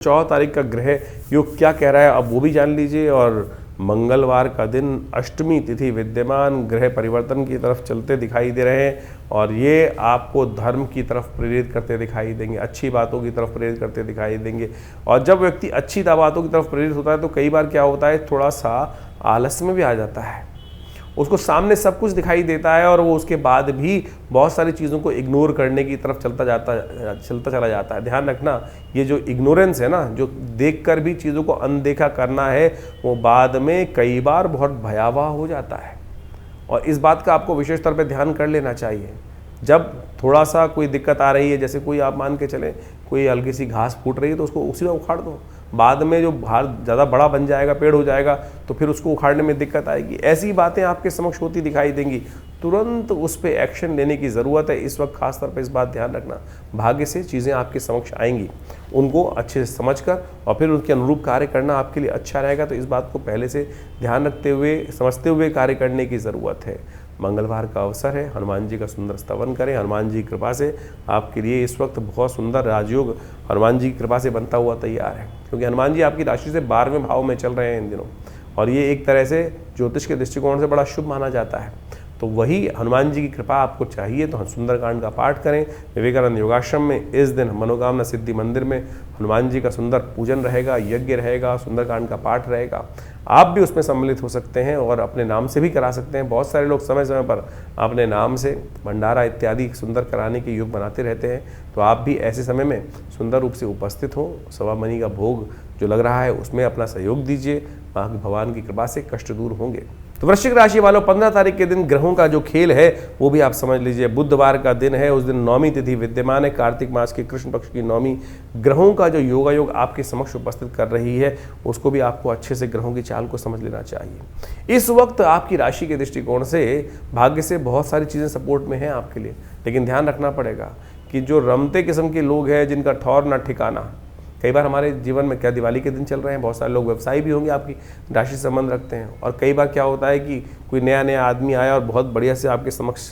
14 तारीख का ग्रह योग क्या कह रहा है अब वो भी जान लीजिए। और मंगलवार का दिन अष्टमी तिथि विद्यमान ग्रह परिवर्तन की तरफ चलते दिखाई दे रहे हैं और ये आपको धर्म की तरफ प्रेरित करते दिखाई देंगे, अच्छी बातों की तरफ प्रेरित करते दिखाई देंगे। और जब व्यक्ति अच्छी बातों की तरफ प्रेरित होता है तो कई बार क्या होता है, थोड़ा सा आलस में भी आ जाता है। उसको सामने सब कुछ दिखाई देता है और वो उसके बाद भी बहुत सारी चीज़ों को इग्नोर करने की तरफ चलता चला जाता है। ध्यान रखना, ये जो इग्नोरेंस है ना, जो देखकर भी चीज़ों को अनदेखा करना है, वो बाद में कई बार बहुत भयावह हो जाता है। और इस बात का आपको विशेष तौर पे ध्यान कर लेना चाहिए। जब थोड़ा सा कोई दिक्कत आ रही है, जैसे कोई आप मान के चलें कोई हल्की सी घास फूट रही है तो उसको उसी में उखाड़ दो। बाद में जो ज़्यादा बड़ा बन जाएगा, पेड़ हो जाएगा, तो फिर उसको उखाड़ने में दिक्कत आएगी। ऐसी बातें आपके समक्ष होती दिखाई देंगी, तुरंत उस पर एक्शन लेने की ज़रूरत है। इस वक्त खास तौर पर इस बात ध्यान रखना, भाग्य से चीज़ें आपके समक्ष आएंगी, उनको अच्छे से समझकर और फिर उनके अनुरूप कार्य करना आपके लिए अच्छा रहेगा। तो इस बात को पहले से ध्यान रखते हुए, समझते हुए कार्य करने की ज़रूरत है। मंगलवार का अवसर है, हनुमान जी का सुंदर स्तवन करें। हनुमान जी की कृपा से आपके लिए इस वक्त बहुत सुंदर राजयोग हनुमान जी की कृपा से बनता हुआ तैयार है, क्योंकि हनुमान जी आपकी राशि से 12वें भाव में चल रहे हैं इन दिनों, और ये एक तरह से ज्योतिष के दृष्टिकोण से बड़ा शुभ माना जाता है। तो वही हनुमान जी की कृपा आपको चाहिए तो सुंदरकांड का पाठ करें। विवेकानंद योगाश्रम में इस दिन मनोकामना सिद्धि मंदिर में हनुमान जी का सुंदर पूजन रहेगा, यज्ञ रहेगा, सुंदरकांड का पाठ रहेगा। आप भी उसमें सम्मिलित हो सकते हैं और अपने नाम से भी करा सकते हैं। बहुत सारे लोग समय समय पर अपने नाम से भंडारा इत्यादि सुंदर कराने के योग बनाते रहते हैं। तो आप भी ऐसे समय में सुंदर रूप से उपस्थित हो, सवा मनी का भोग जो लग रहा है उसमें अपना सहयोग दीजिए। भगवान की कृपा से कष्ट दूर होंगे। तो वृश्चिक राशि वालों, 15 तारीख के दिन ग्रहों का जो खेल है वो भी आप समझ लीजिए। बुधवार का दिन है, उस दिन नौमी तिथि विद्यमान है। कार्तिक मास की कृष्ण पक्ष की नौमी ग्रहों का जो योगायोग आपके समक्ष उपस्थित कर रही है, उसको भी आपको अच्छे से ग्रहों की चाल को समझ लेना चाहिए। इस वक्त आपकी राशि के दृष्टिकोण से भाग्य से बहुत सारी चीज़ें सपोर्ट में हैं आपके लिए, लेकिन ध्यान रखना पड़ेगा कि जो रमते किस्म के लोग हैं, जिनका ठौर ना ठिकाना, कई बार हमारे जीवन में, क्या दिवाली के दिन चल रहे हैं, बहुत सारे लोग व्यवसायी भी होंगे आपकी राशि से संबंध रखते हैं। और कई बार क्या होता है कि कोई नया आदमी आया और बहुत बढ़िया से आपके समक्ष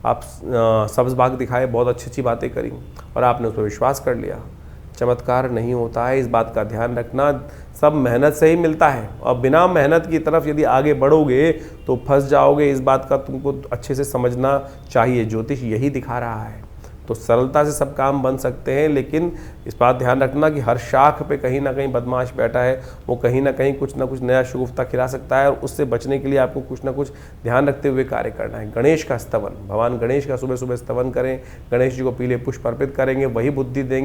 आप सब्ज बाग दिखाए, बहुत अच्छी बातें करी और आपने उस पर विश्वास कर लिया। चमत्कार नहीं होता है, इस बात का ध्यान रखना। सब मेहनत से ही मिलता है और बिना मेहनत की तरफ यदि आगे बढ़ोगे तो फंस जाओगे। इस बात का तुमको अच्छे से समझना चाहिए। ज्योतिष यही दिखा रहा है। तो सरलता से सब काम बन सकते हैं, लेकिन इस बात ध्यान रखना कि हर शाख पे कहीं ना कहीं बदमाश बैठा है, वो कहीं ना कहीं कुछ ना कुछ नया शुगुफ्ता खिला सकता है और उससे बचने के लिए आपको कुछ ना कुछ ध्यान रखते हुए कार्य करना है। गणेश का स्तवन, भगवान गणेश का सुबह सुबह स्तवन करें। गणेश जी को पीले पुष्प अर्पित करेंगे, वही बुद्धि देंगे।